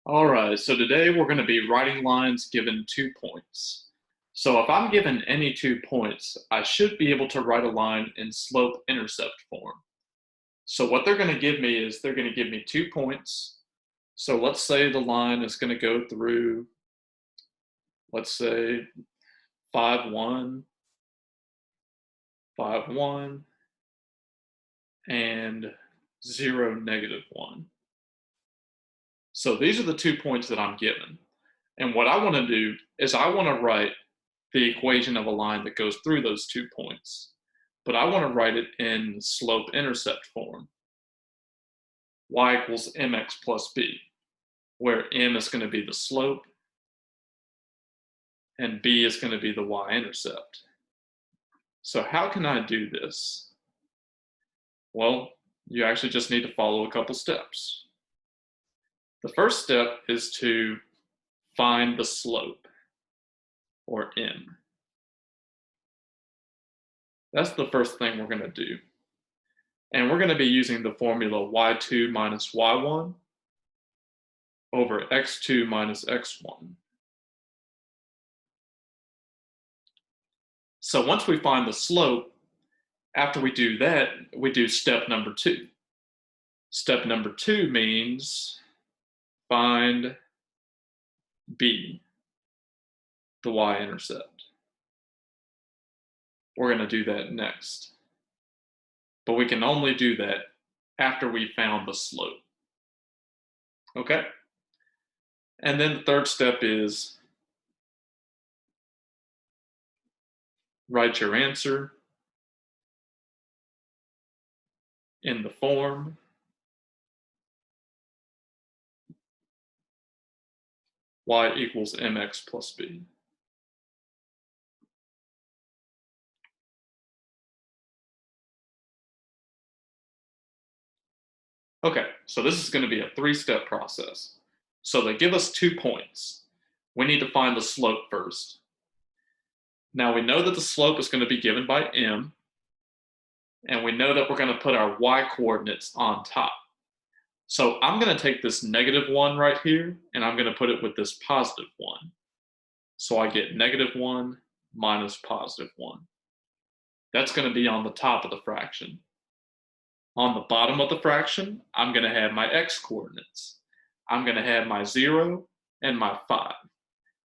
All right, so today we're going to be writing lines given 2 points. So if I'm given any 2 points, I should be able to write a line in slope-intercept form. So what they're going to give me is they're going to give me 2 points. So let's say the line is going to go through, let's say 5, 1, 5, 1, and 0, -1. So these are the 2 points that I'm given. And what I want to do is I want to write the equation of a line that goes through those 2 points. But I want to write it in slope-intercept form. Y equals mx plus b, where m is going to be the slope and b is going to be the y-intercept. So how can I do this? Well, you actually just need to follow a couple steps. The first step is to find the slope, or m. That's the first thing we're going to do. And we're going to be using the formula y2 minus y1 over x2 minus x1. So once we find the slope, after we do that, we do step number 2. Step number 2 means find b, the y-intercept. We're going to do that next. But we can only do that after we found the slope. Okay? And then the third step is write your answer in the form y equals mx plus b. Okay, so this is going to be a 3-step process. So they give us 2 points. We need to find the slope first. Now we know that the slope is going to be given by m, and we know that we're going to put our y-coordinates on top. So I'm going to take this -1 right here, and I'm going to put it with this +1. So I get -1 minus +1. That's going to be on the top of the fraction. On the bottom of the fraction, I'm going to have my x-coordinates. I'm going to have my 0 and my 5.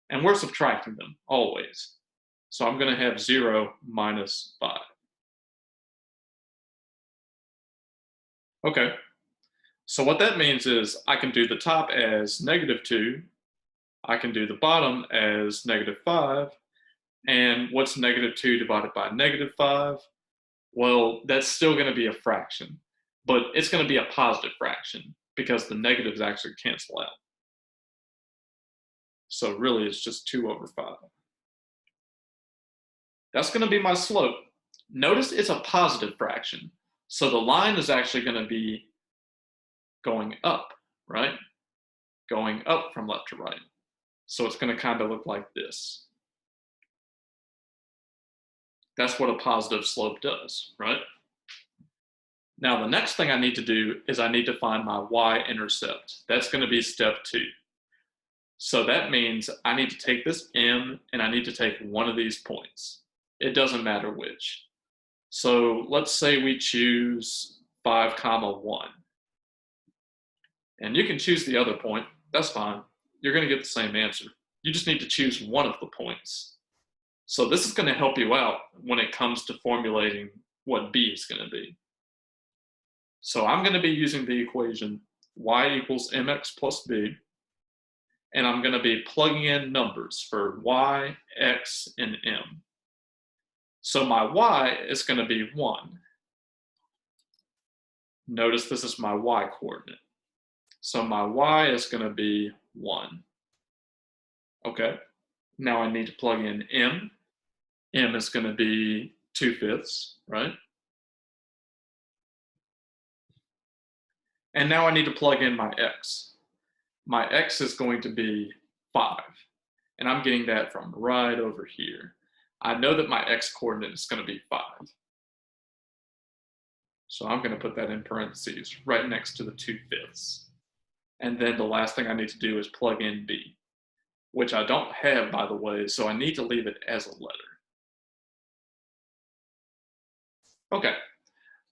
And we're subtracting them, always. So I'm going to have 0 minus 5. Okay, so what that means is I can do the top as -2, I can do the bottom as -5, and what's -2 divided by -5? Well, that's still going to be a fraction, but it's going to be a positive fraction because the negatives actually cancel out. So really, it's just 2 over 5. That's going to be my slope. Notice it's a positive fraction, so the line is actually going to be going up, right? Going up from left to right. So it's going to kind of look like this. That's what a positive slope does, right? Now, the next thing I need to do is I need to find my y-intercept. That's going to be step 2. So that means I need to take this m and I need to take one of these points. It doesn't matter which. So let's say we choose 5, 1. And you can choose the other point. That's fine. You're going to get the same answer. You just need to choose one of the points. So this is going to help you out when it comes to formulating what b is going to be. So I'm going to be using the equation y equals mx plus b, and I'm going to be plugging in numbers for y, x, and m. So my y is going to be 1. Notice this is my y-coordinate. So my y is going to be 1. Okay, now I need to plug in m. M is going to be 2/5, right? And now I need to plug in my x. My x is going to be 5, and I'm getting that from right over here. I know that my x-coordinate is going to be 5. So I'm going to put that in parentheses right next to the 2/5. And then the last thing I need to do is plug in b, which I don't have, by the way, so I need to leave it as a letter. Okay,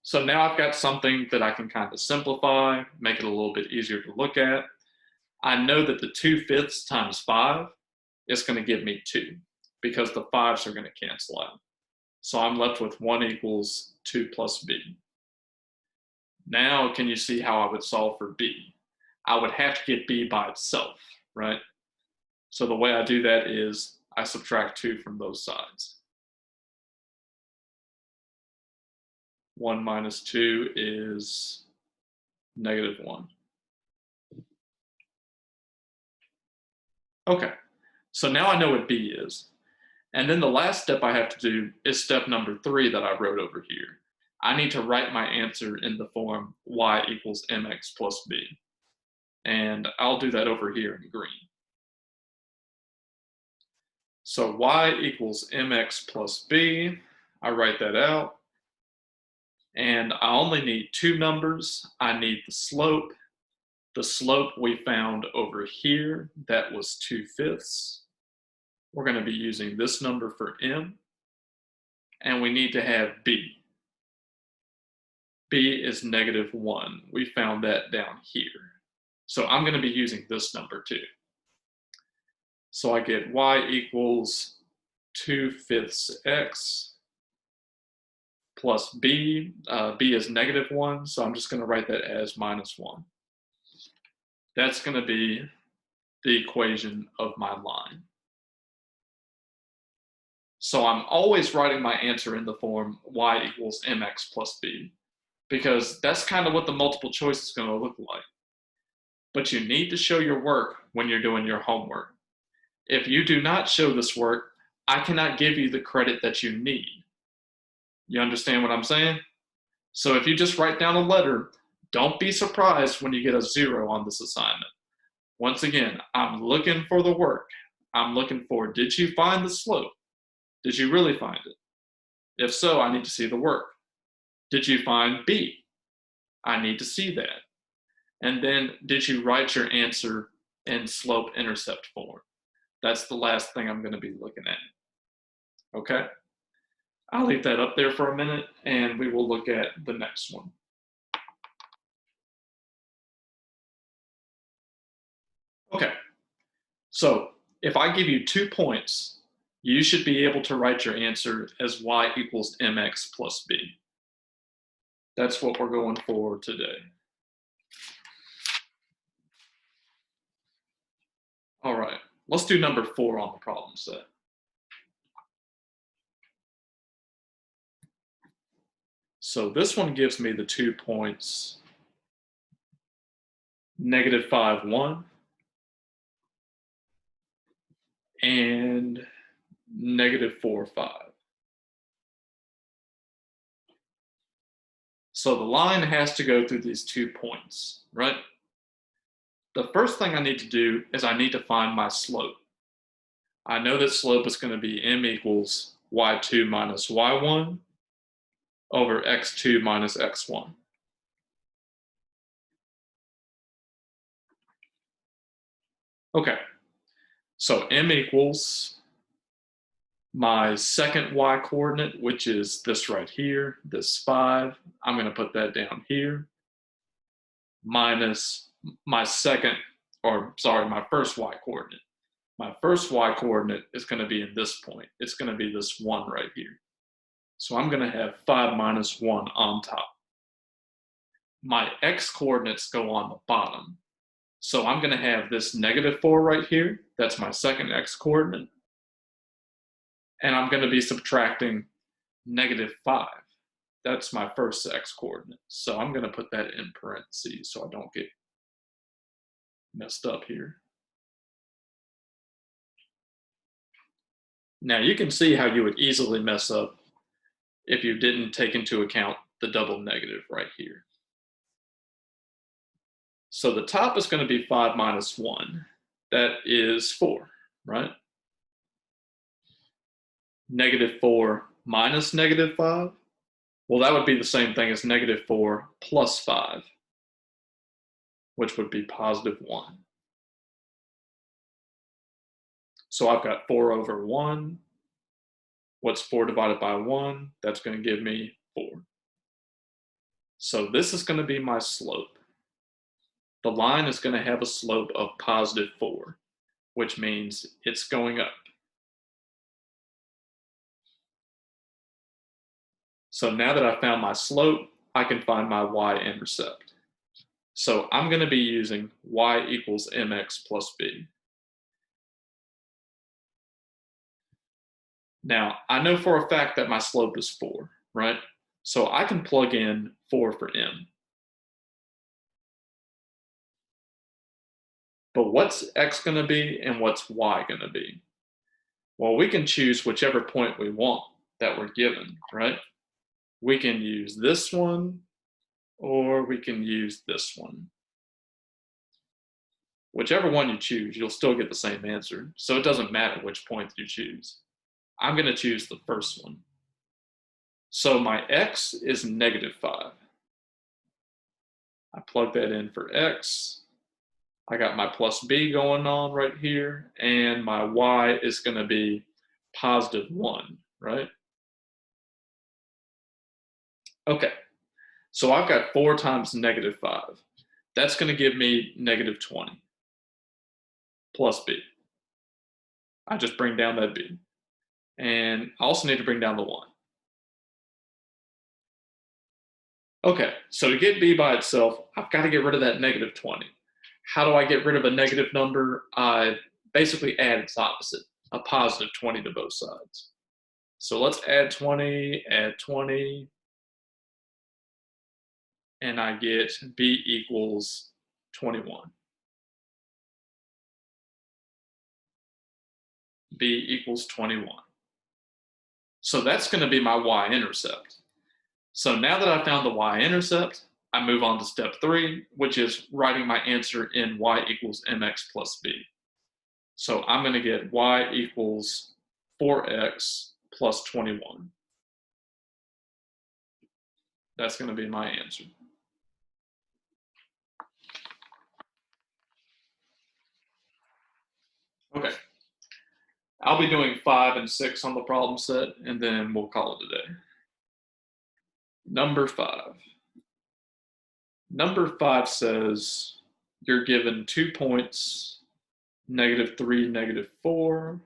so now I've got something that I can kind of simplify, make it a little bit easier to look at. I know that the 2/5 times 5 is going to give me 2, because the 5s are going to cancel out. So I'm left with 1 equals 2 plus b. Now, can you see how I would solve for b? I would have to get b by itself, right? So the way I do that is I subtract 2 from both sides. 1 minus 2 is -1. Okay, so now I know what b is. And then the last step I have to do is step number 3 that I wrote over here. I need to write my answer in the form y equals mx plus b. And I'll do that over here in green. So y equals mx plus b, I write that out. And I only need 2 numbers. I need the slope. The slope we found over here, that was 2/5. We're going to be using this number for m. And we need to have b. b is -1. We found that down here. So I'm going to be using this number too. So I get y equals 2/5 x plus b. B is -1, so I'm just going to write that as -1. That's going to be the equation of my line. So I'm always writing my answer in the form y equals mx plus b, because that's kind of what the multiple choice is going to look like. But you need to show your work when you're doing your homework. If you do not show this work, I cannot give you the credit that you need. You understand what I'm saying? So if you just write down a letter, don't be surprised when you get a 0 on this assignment. Once again, I'm looking for the work. I'm looking for, did you find the slope? Did you really find it? If so, I need to see the work. Did you find B? I need to see that. And then, did you write your answer in slope-intercept form? That's the last thing I'm going to be looking at. Okay? I'll leave that up there for a minute, and we will look at the next one. Okay, so if I give you 2 points, you should be able to write your answer as y equals mx plus b. That's what we're going for today. All right, let's do number 4 on the problem set. So this one gives me the 2 points, -5, 1, and -4, 5. So the line has to go through these 2 points, right? The first thing I need to do is I need to find my slope. I know that slope is going to be m equals y2 minus y1 over x2 minus x1. Okay, so m equals my second y coordinate, which is this right here, this 5. I'm going to put that down here, minus my my first y coordinate. My first y coordinate is going to be in this point. It's going to be this 1 right here. So I'm going to have 5 minus 1 on top. My x coordinates go on the bottom. So I'm going to have this -4 right here. That's my second x coordinate. And I'm going to be subtracting -5. That's my first x coordinate. So I'm going to put that in parentheses so I don't get messed up here. Now you can see how you would easily mess up if you didn't take into account the double negative right here. So the top is going to be 5 minus 1. That is 4, right? -4 minus -5. Well, that would be the same thing as -4 plus 5. which would be positive 1. So I've got 4 over 1. What's 4 divided by 1? That's going to give me 4. So this is going to be my slope. The line is going to have a slope of positive 4, which means it's going up. So now that I found my slope, I can find my y-intercept. So I'm going to be using y equals mx plus b. Now, I know for a fact that my slope is 4, right? So I can plug in 4 for m. But what's x going to be and what's y going to be? Well, we can choose whichever point we want that we're given, right? We can use this one, or we can use this one. Whichever one you choose, you'll still get the same answer. So it doesn't matter which point you choose. I'm going to choose the first one. So my x is negative 5. I plug that in for x. I got my plus b going on right here, and my y is going to be positive 1, right? Okay, so I've got 4 times negative 5. That's going to give me negative 20 plus b. I just bring down that b. And I also need to bring down the 1. Okay, so to get b by itself, I've got to get rid of that negative 20. How do I get rid of a negative number? I basically add its opposite, a positive 20 to both sides. So let's add 20, and I get b equals 21. B equals 21. So that's going to be my y-intercept. So now that I found the y-intercept, I move on to step 3, which is writing my answer in y equals mx plus b. So I'm going to get y equals 4x plus 21. That's going to be my answer. Okay. I'll be doing 5 and 6 on the problem set, and then we'll call it a day. Number 5. Number 5 says you're given 2 points, -3, -4,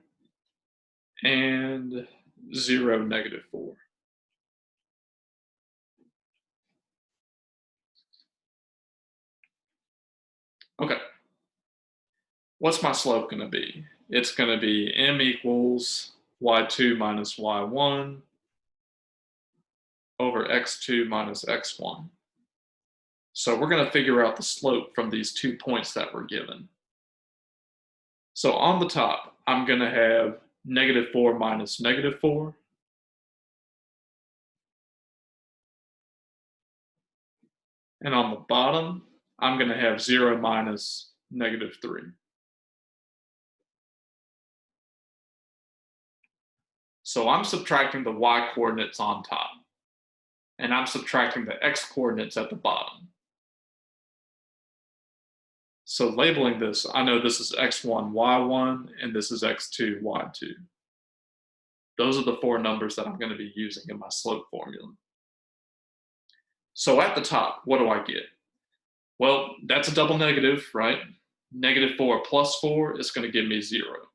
and 0, -4. Okay. What's my slope going to be? It's going to be m equals y2 minus y1 over x2 minus x1. So we're going to figure out the slope from these 2 points that we're given. So on the top, I'm going to have -4 minus -4. And on the bottom, I'm going to have 0 minus -3. So I'm subtracting the y coordinates on top, and I'm subtracting the x coordinates at the bottom. So labeling this, I know this is x1, y1, and this is x2, y2. Those are the 4 numbers that I'm going to be using in my slope formula. So at the top, what do I get? Well, that's a double negative, right? -4 plus 4 is going to give me 0.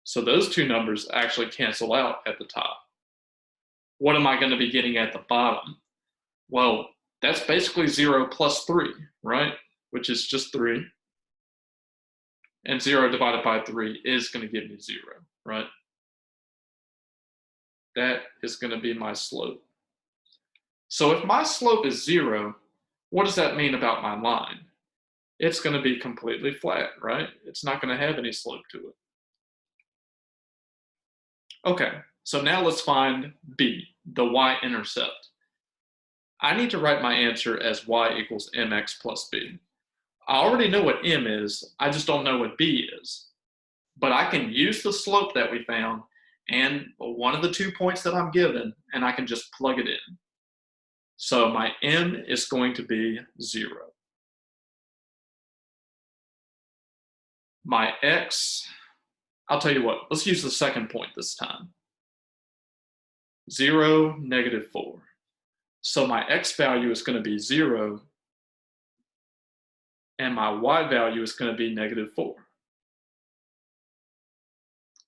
So those 2 numbers actually cancel out at the top. What am I going to be getting at the bottom? Well, that's basically 0 plus 3, right? Which is just 3. And 0 divided by 3 is going to give me 0, right? That is going to be my slope. So if my slope is 0, what does that mean about my line? It's going to be completely flat, right? It's not going to have any slope to it. Okay, so now let's find b, the y-intercept. I need to write my answer as y equals mx plus b. I already know what m is, I just don't know what b is. But I can use the slope that we found and one of the 2 points that I'm given, and I can just plug it in. So my m is going to be 0. My x, I'll tell you what, let's use the second point this time. 0, -4. So my x value is going to be 0, and my y value is going to be -4.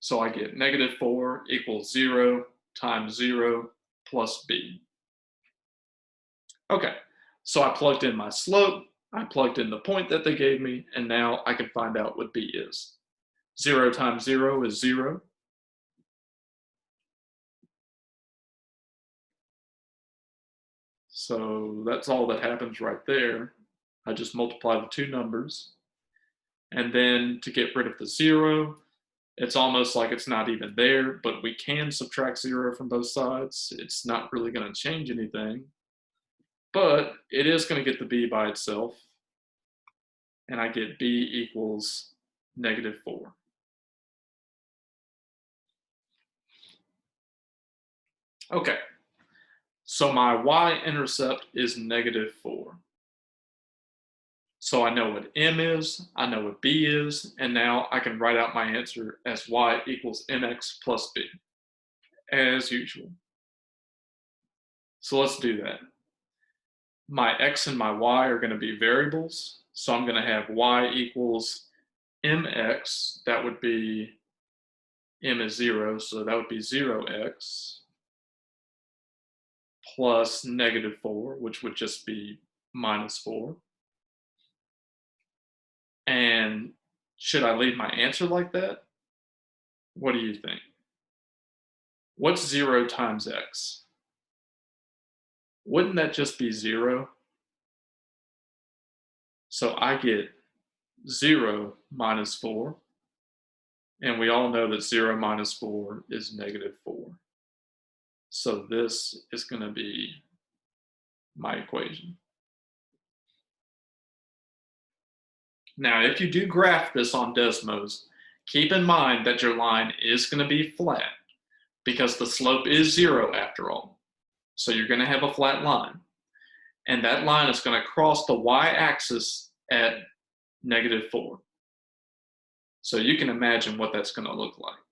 So I get -4 equals 0 times 0 plus b. Okay, so I plugged in my slope, I plugged in the point that they gave me, and now I can find out what b is. 0 times 0 is 0. So that's all that happens right there. I just multiply the two numbers. And then to get rid of the 0, it's almost like it's not even there, but we can subtract 0 from both sides. It's not really going to change anything, but it is going to get the b by itself. And I get b equals -4. Okay, so my y-intercept is -4. So I know what m is, I know what b is, and now I can write out my answer as y equals mx plus b, as usual. So let's do that. My x and my y are going to be variables, so I'm going to have y equals mx, that would be, m is 0, so that would be 0x, plus -4, which would just be -4. And should I leave my answer like that? What do you think? What's 0 times x? Wouldn't that just be 0? So I get 0 minus 4. And we all know that 0 minus 4 is -4. So this is going to be my equation. Now, if you do graph this on Desmos, keep in mind that your line is going to be flat because the slope is 0 after all. So you're going to have a flat line. And that line is going to cross the y-axis at -4. So you can imagine what that's going to look like.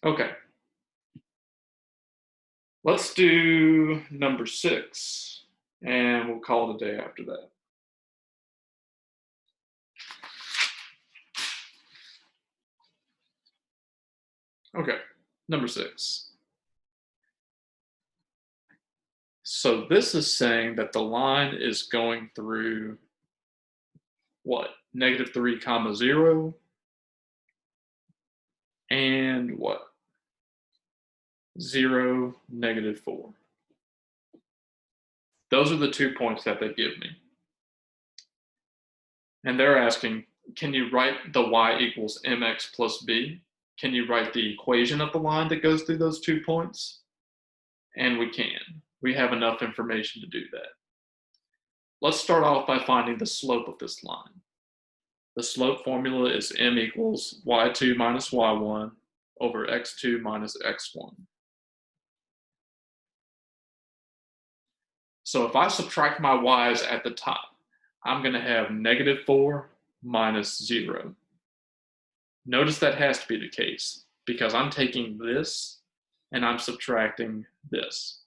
Okay. Let's do number 6, and we'll call it a day after that. Okay, number 6. So this is saying that the line is going through what? -3 comma 0 and what? 0, -4. Those are the 2 points that they give me. And they're asking, can you write the y equals mx plus b? Can you write the equation of the line that goes through those 2 points? And we can. We have enough information to do that. Let's start off by finding the slope of this line. The slope formula is m equals y2 minus y1 over x2 minus x1. So if I subtract my y's at the top, I'm going to have -4 minus 0. Notice that has to be the case because I'm taking this and I'm subtracting this.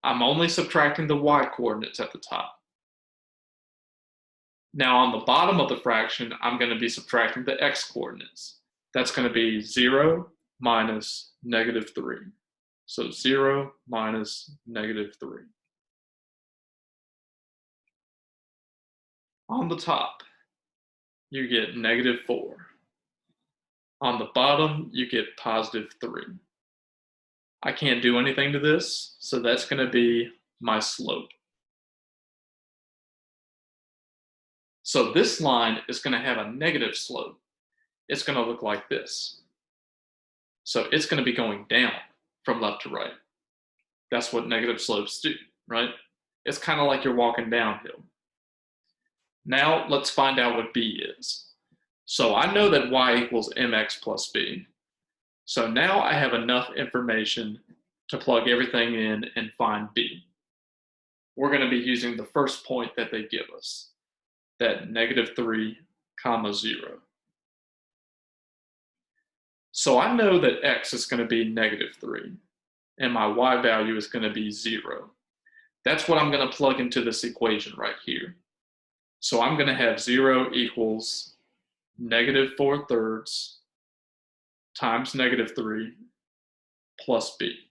I'm only subtracting the y coordinates at the top. Now on the bottom of the fraction, I'm going to be subtracting the x coordinates. That's going to be 0 minus -3. So 0 minus -3. On the top, you get -4. On the bottom, you get +3. I can't do anything to this, so that's going to be my slope. So this line is going to have a negative slope. It's going to look like this. So it's going to be going down from left to right. That's what negative slopes do, right? It's kind of like you're walking downhill. Now let's find out what b is. So I know that y equals mx plus b. So now I have enough information to plug everything in and find b. We're going to be using the first point that they give us, that -3 comma 0. So I know that x is going to be -3, and my y value is going to be 0. That's what I'm going to plug into this equation right here. So I'm going to have 0 equals -4/3 times -3 plus b.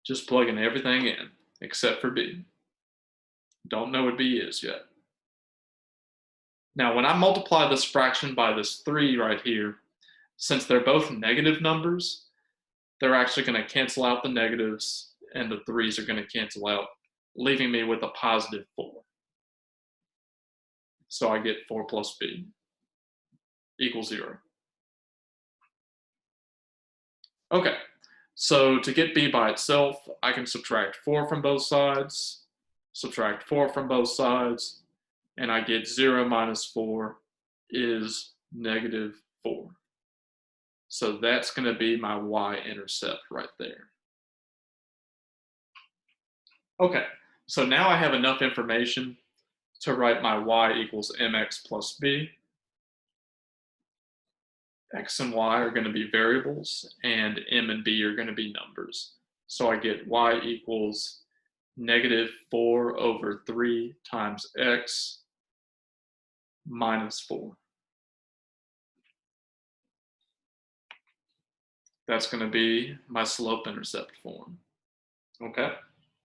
Just plugging everything in, except for b. Don't know what b is yet. Now, when I multiply this fraction by this 3 right here, since they're both negative numbers, they're actually going to cancel out the negatives, and the 3's are going to cancel out, leaving me with a positive 4. So I get 4 plus b equals 0. Okay, so to get b by itself, I can subtract 4 from both sides, subtract 4 from both sides, and I get 0 minus 4 is -4. So that's going to be my y-intercept right there. Okay, so now I have enough information to write my y equals mx plus b. X and y are going to be variables, and m and b are going to be numbers. So I get y equals -4/3 times x minus 4. That's going to be my slope-intercept form. Okay.